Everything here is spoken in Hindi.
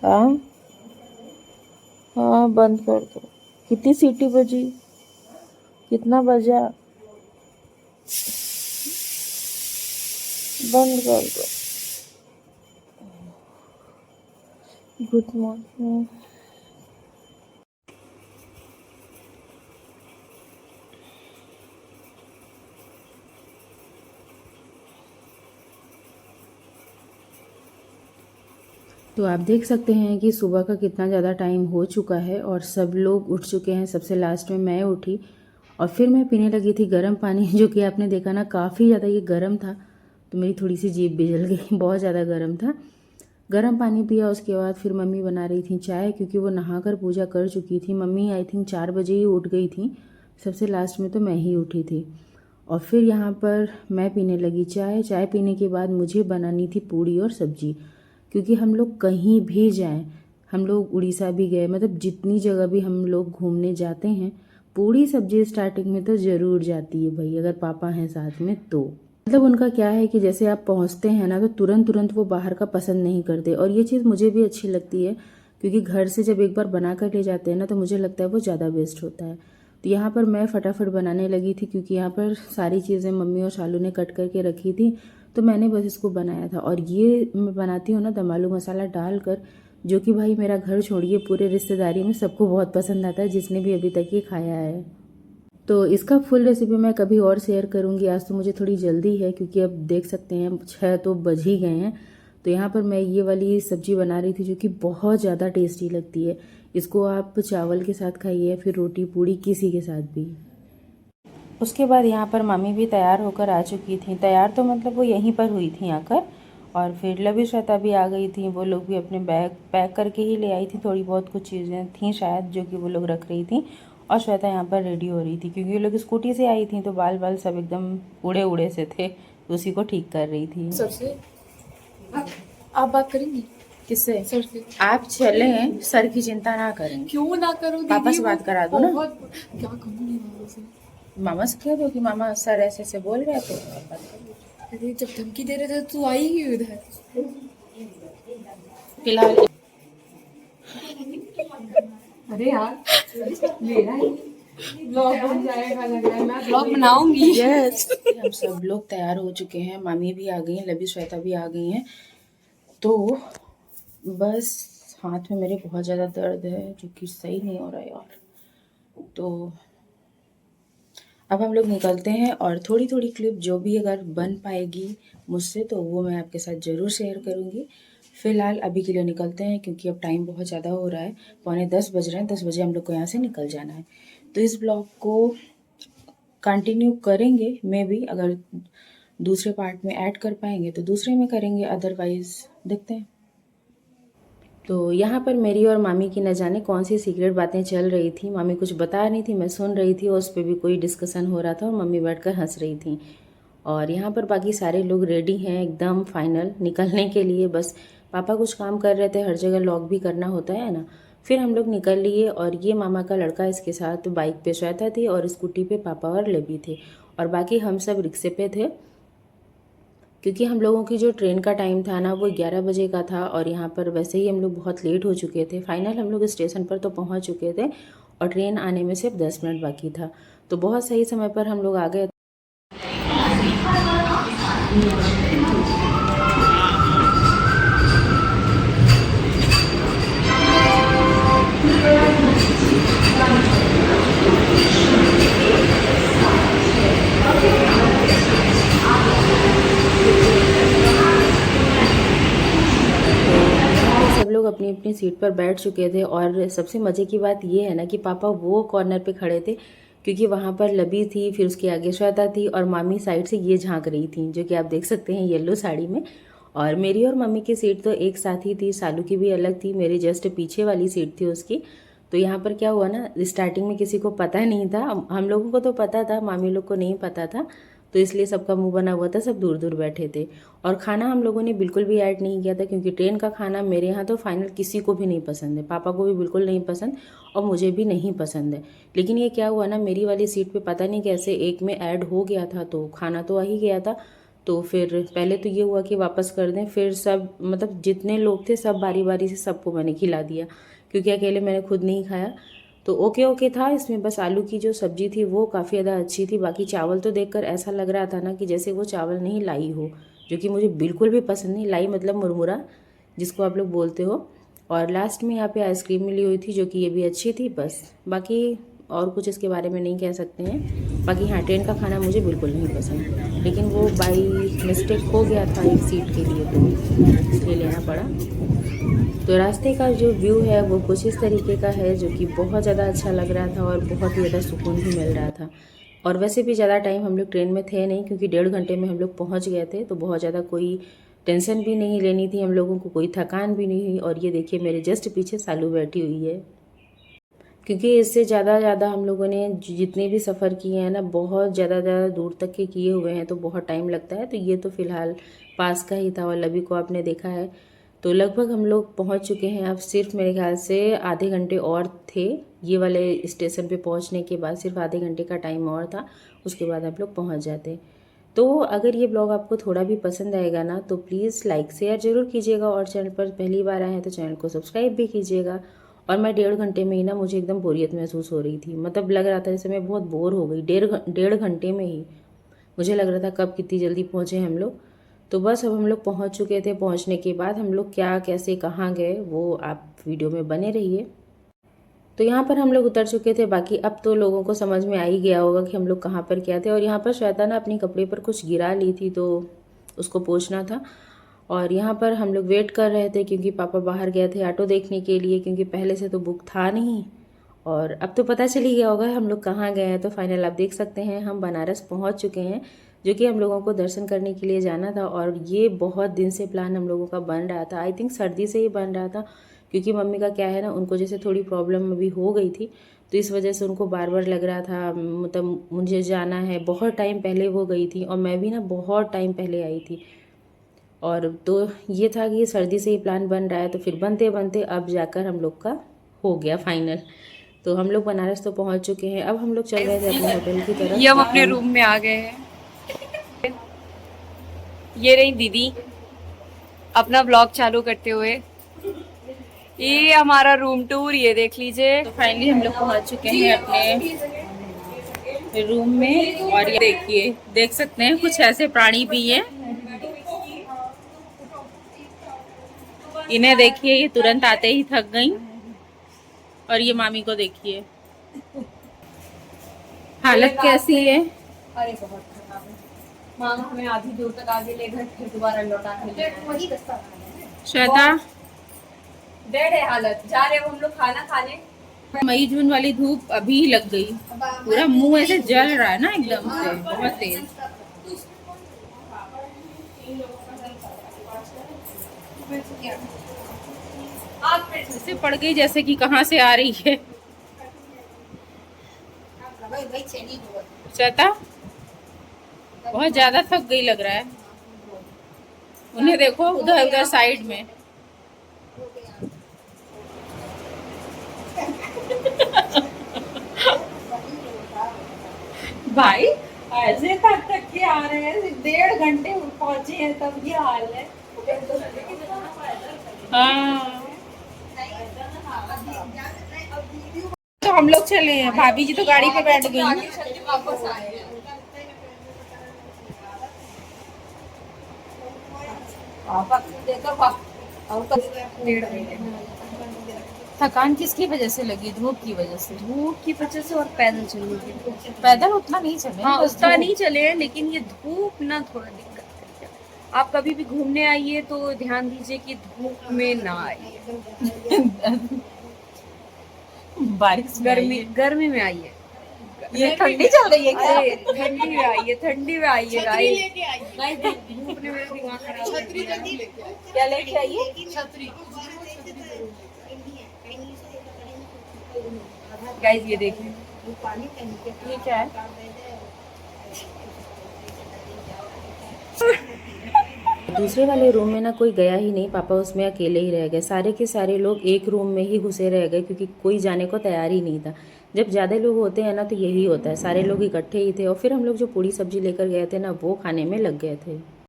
हाँ हाँ, बंद कर दो। कितनी सीटी बजी? कितना बजा? बंद कर दो। Good morning. तो आप देख सकते हैं कि सुबह का कितना ज़्यादा टाइम हो चुका है और सब लोग उठ चुके हैं। सबसे लास्ट में मैं उठी और फिर मैं पीने लगी थी गर्म पानी, जो कि आपने देखा ना काफ़ी ज़्यादा ये गर्म था, तो मेरी थोड़ी सी जीभ भी जल गई। बहुत ज़्यादा गर्म था। गर्म पानी पिया, उसके बाद फिर मम्मी बना रही थी चाय, क्योंकि वो नहाकर पूजा कर चुकी थी। मम्मी आई थिंक 4 बजे ही उठ गई थी। सबसे लास्ट में तो मैं ही उठी थी। और फिर यहाँ पर मैं पीने लगी चाय। चाय पीने के बाद मुझे बनानी थी पूड़ी और सब्जी, क्योंकि हम लोग कहीं भी जाएं, हम लोग उड़ीसा भी गए, मतलब जितनी जगह भी हम लोग घूमने जाते हैं, पूड़ी सब्जी स्टार्टिंग में तो ज़रूर जाती है भाई, अगर पापा हैं साथ में तो। मतलब उनका क्या है कि जैसे आप पहुंचते हैं ना, तो तुरंत तुरंत वो बाहर का पसंद नहीं करते, और ये चीज़ मुझे भी अच्छी लगती है, क्योंकि घर से जब एक बार बना कर ले जाते हैं ना, तो मुझे लगता है वो ज़्यादा बेस्ट होता है। तो यहाँ पर मैं फटाफट बनाने लगी थी, क्योंकि यहाँ पर सारी चीज़ें मम्मी और शालू ने कट करके रखी थी, तो मैंने बस इसको बनाया था। और ये मैं बनाती हूँ ना दम आलू मसाला डालकर, जो कि भाई मेरा घर छोड़िए पूरे रिश्तेदारी में सबको बहुत पसंद आता है, जिसने भी अभी तक ये खाया है। तो इसका फुल रेसिपी मैं कभी और शेयर करूंगी। आज तो मुझे थोड़ी जल्दी है, क्योंकि अब देख सकते हैं 6 तो बज ही गए हैं। तो यहाँ पर मैं ये वाली सब्जी बना रही थी, जो कि बहुत ज़्यादा टेस्टी लगती है। इसको आप चावल के साथ खाइए, फिर रोटी पूड़ी किसी के साथ भी। उसके बाद यहाँ पर मम्मी भी तैयार होकर आ चुकी थी। तैयार तो मतलब वो यहीं पर हुई थी आकर, और फिर लवी श्वेता भी आ गई थी। वो लोग भी अपने बैग पैक करके ही ले आई थी। थोड़ी बहुत कुछ चीज़ें थी शायद जो कि वो लोग रख रही थी, और श्वेता यहाँ पर रेडी हो रही थी, क्योंकि वो लोग स्कूटी से आई थी, तो बाल बाल सब एकदम उड़े उड़े से थे, तो उसी को ठीक कर रही थी। सर से आप बात करेंगी? किससे? सर से। आप चले, सर की चिंता ना करें। क्यों ना करूं पापा दीदी, से वो बात करा दो ना। बहुत क्या कहूँ नहीं मामा से। मामा से कह दो कि मामा सर ऐसे ऐसे बोल रहे थे, और बात कर लो। अरे जब धमकी दे रहे थे तो आई ही उधर। फिलहाल अरे यार मेरा ही ब्लॉग बन जाएगा, लग रहा है मैं ब्लॉग बनाऊंगी। यस, हम सब लोग तैयार हो चुके हैं। मामी भी आ गई हैं, लवी श्वेता भी आ गई हैं। तो बस हाथ में मेरे बहुत ज़्यादा दर्द है, जो कि सही नहीं हो रहा है यार। तो अब हम लोग निकलते हैं, और थोड़ी थोड़ी क्लिप जो भी अगर बन पाएगी मुझसे, तो वो मैं आपके साथ ज़रूर शेयर करूँगी। फ़िलहाल अभी के लिए निकलते हैं, क्योंकि अब टाइम बहुत ज़्यादा हो रहा है। 9:45 बज रहे हैं, 10 बजे हम लोग को यहाँ से निकल जाना है। तो इस ब्लॉग को कंटिन्यू करेंगे, मे बी अगर दूसरे पार्ट में ऐड कर पाएंगे तो दूसरे में करेंगे, अदरवाइज़ देखते हैं। तो यहाँ पर मेरी और मामी की न जाने कौन सी सीक्रेट बातें चल रही थी। मामी कुछ बता रही थी, मैं सुन रही थी, और उस पर भी कोई डिस्कशन हो रहा था, और मम्मी बैठकर हंस रही थी। और यहाँ पर बाकी सारे लोग रेडी हैं एकदम फाइनल निकलने के लिए। बस पापा कुछ काम कर रहे थे, हर जगह लॉक भी करना होता है ना। फिर हम लोग निकल लिए, और ये मामा का लड़का इसके साथ बाइक पे श्वेता थी, और स्कूटी पे पापा और लवी थे, और बाकी हम सब रिक्शे पे थे, क्योंकि हम लोगों की जो ट्रेन का टाइम था ना, वो 11 बजे का था। और यहाँ पर वैसे ही हम लोग बहुत लेट हो चुके थे। फाइनल हम लोग स्टेशन पर तो पहुँच चुके थे, और ट्रेन आने में सिर्फ 10 मिनट बाकी था। तो बहुत सही समय पर हम लोग आ गए। सब लोग अपनी अपनी सीट पर बैठ चुके थे, और सबसे मज़े की बात ये है ना कि पापा वो कॉर्नर पे खड़े थे, क्योंकि वहाँ पर लबी थी, फिर उसके आगे श्वेता थी, और मामी साइड से ये झांक रही थी, जो कि आप देख सकते हैं येलो साड़ी में। और मेरी और मम्मी की सीट तो एक साथ ही थी, सालू की भी अलग थी, मेरी जस्ट पीछे वाली सीट थी उसकी। तो यहाँ पर क्या हुआ ना, स्टार्टिंग में किसी को पता नहीं था, हम लोगों को तो पता था, मामी लोग को नहीं पता था, तो इसलिए सबका मुंह बना हुआ था, सब दूर दूर बैठे थे। और खाना हम लोगों ने बिल्कुल भी ऐड नहीं किया था, क्योंकि ट्रेन का खाना मेरे यहाँ तो फाइनल किसी को भी नहीं पसंद है, पापा को भी बिल्कुल नहीं पसंद, और मुझे भी नहीं पसंद है। लेकिन ये क्या हुआ ना, मेरी वाली सीट पे पता नहीं कैसे एक में ऐड हो गया था, तो खाना तो आ ही गया था। तो फिर पहले तो ये हुआ कि वापस कर दें, फिर सब मतलब जितने लोग थे सब बारी बारी से सबको मैंने खिला दिया, क्योंकि अकेले मैंने खुद नहीं खाया। तो ओके ओके था इसमें, बस आलू की जो सब्ज़ी थी वो काफ़ी ज़्यादा अच्छी थी। बाकी चावल तो देखकर ऐसा लग रहा था ना कि जैसे वो चावल नहीं लाई हो, जो कि मुझे बिल्कुल भी पसंद नहीं। लाई मतलब मुरमुरा जिसको आप लोग बोलते हो। और लास्ट में यहाँ पे आइसक्रीम मिली हुई थी जो कि ये भी अच्छी थी। बस बाकी और कुछ इसके बारे में नहीं कह सकते हैं। बाकी हाँ, ट्रेन का खाना मुझे बिल्कुल नहीं पसंद, लेकिन वो बाई मिस्टेक हो गया था एक सीट के लिए, तो इसलिए लेना पड़ा। तो रास्ते का जो व्यू है वो कुछ इस तरीके का है, जो कि बहुत ज़्यादा अच्छा लग रहा था और बहुत ही ज़्यादा सुकून भी मिल रहा था। और वैसे भी ज़्यादा टाइम हम लोग ट्रेन में थे नहीं, क्योंकि 1.5 घंटे में हम लोग पहुँच गए थे। तो बहुत ज़्यादा कोई टेंशन भी नहीं लेनी थी हम लोगों को, कोई थकान भी नहीं हुई। और ये देखिए मेरे जस्ट पीछे सालू बैठी हुई है, क्योंकि इससे ज़्यादा हम लोगों ने जितने भी सफ़र किए हैं ना, बहुत ज़्यादा दूर तक के किए हुए हैं, तो बहुत टाइम लगता है। तो ये तो फ़िलहाल पास का ही था और लवी को आपने देखा है। तो लगभग हम लोग पहुंच चुके हैं। अब सिर्फ मेरे ख्याल से आधे घंटे और थे, ये वाले स्टेशन पे पहुंचने के बाद सिर्फ आधे घंटे का टाइम और था, उसके बाद आप लोग पहुंच जाते। तो अगर ये ब्लॉग आपको थोड़ा भी पसंद आएगा ना, तो प्लीज़ लाइक शेयर ज़रूर कीजिएगा, और चैनल पर पहली बार आए हैं तो चैनल को सब्सक्राइब भी कीजिएगा। और मैं 1.5 घंटे में ही ना, मुझे एकदम बोरियत महसूस हो रही थी, मतलब लग रहा था जैसे मैं बहुत बोर हो गई। 1.5 घंटे में ही मुझे लग रहा था कब कितनी जल्दी पहुँचे हम लोग। तो बस अब हम लोग पहुँच चुके थे। पहुँचने के बाद हम लोग क्या कैसे कहाँ गए वो आप वीडियो में बने रहिए। तो यहाँ पर हम लोग उतर चुके थे। बाकी अब तो लोगों को समझ में आ ही गया होगा कि हम लोग कहाँ पर क्या थे। और यहाँ पर श्वेता ना अपनी कपड़े पर कुछ गिरा ली थी, तो उसको पोंछना था। और यहाँ पर हम लोग वेट कर रहे थे, क्योंकि पापा बाहर गए थे ऑटो देखने के लिए, क्योंकि पहले से तो बुक था नहीं। और अब तो पता चल ही गया होगा हम लोग कहाँ गए हैं। तो फाइनल आप देख सकते हैं हम बनारस पहुँच चुके हैं, जो कि हम लोगों को दर्शन करने के लिए जाना था। और ये बहुत दिन से प्लान हम लोगों का बन रहा था, आई थिंक सर्दी से ही बन रहा था, क्योंकि मम्मी का क्या है ना, उनको जैसे थोड़ी प्रॉब्लम अभी हो गई थी, तो इस वजह से उनको बार बार लग रहा था मतलब मुझे जाना है। बहुत टाइम पहले वो गई थी और मैं भी ना बहुत टाइम पहले आई थी। और तो ये था कि सर्दी से ही प्लान बन रहा है, तो फिर बनते बनते अब जाकर हम लोग का हो गया फाइनल। तो हम लोग बनारस तो पहुंच चुके हैं। अब हम लोग चल रहे थे अपने होटल की तरफ। ये हम अपने रूम में आ गए हैं। ये रही दीदी अपना ब्लॉग चालू करते हुए। ये हमारा रूम टूर, ये देख लीजिए। तो फाइनली हम लोग पहुंच चुके हैं अपने रूम में। और ये देखिए, देख सकते हैं कुछ ऐसे प्राणी भी हैं। इन्हें देखिए, ये तुरंत आते ही थक गई। और ये मामी को देखिए, हालत कैसी है। अरे बहुत खराब है। माँ हमें आधी दूर तक आगे ले गए, फिर दोबारा लौटा के ले गए। श्वेता, डेड है हालत। जा रहे हम लोग खाना खाने। मई जून वाली धूप अभी लग गई, पूरा मुंह ऐसे जल रहा है ना एकदम से, बहुत तेज। ऐसे पड़ गई जैसे कि कहाँ से आ रही है। श्वेता बहुत ज्यादा थक गई लग रहा है। उन्हें देखो उधर उधर साइड में। भाई ऐसे थक थक के आ रहे हैं, 1.5 घंटे पहुंचे हैं तब ये हाल है। हाँ, तो हम लोग चले हैं, भाभी जी तो गाड़ी पे बैठ गई। वापस आए हैं। थकान किसकी वजह से लगी? धूप की वजह से। धूप की वजह से और पैदल चलने की। पैदल उतना नहीं चले, हाँ बस उतना धूप। नहीं चले, लेकिन ये धूप ना थोड़ा दिक्कत है। आप कभी भी घूमने आइए तो ध्यान दीजिए कि धूप में ना आइए। बारिश में आइए। गर्मी में आइए। ये ठंडी चल रही है क्या? अरे ठंडी में आइए, ठंडी में आइए गाइस। धूप ने मेरा दिमाग खराब कर दिया। क्या लेके आइए? गाइस ये देखिए, ये क्या है? दूसरे वाले रूम में ना कोई गया ही नहीं, पापा उसमें अकेले ही रह गए। सारे के सारे लोग एक रूम में ही घुसे रह गए, क्योंकि कोई जाने को तैयार ही नहीं था। जब ज़्यादा लोग होते हैं ना तो यही होता है, सारे लोग इकट्ठे ही थे। और फिर हम लोग जो पूड़ी सब्जी लेकर गए थे ना, वो खाने में लग गए थे।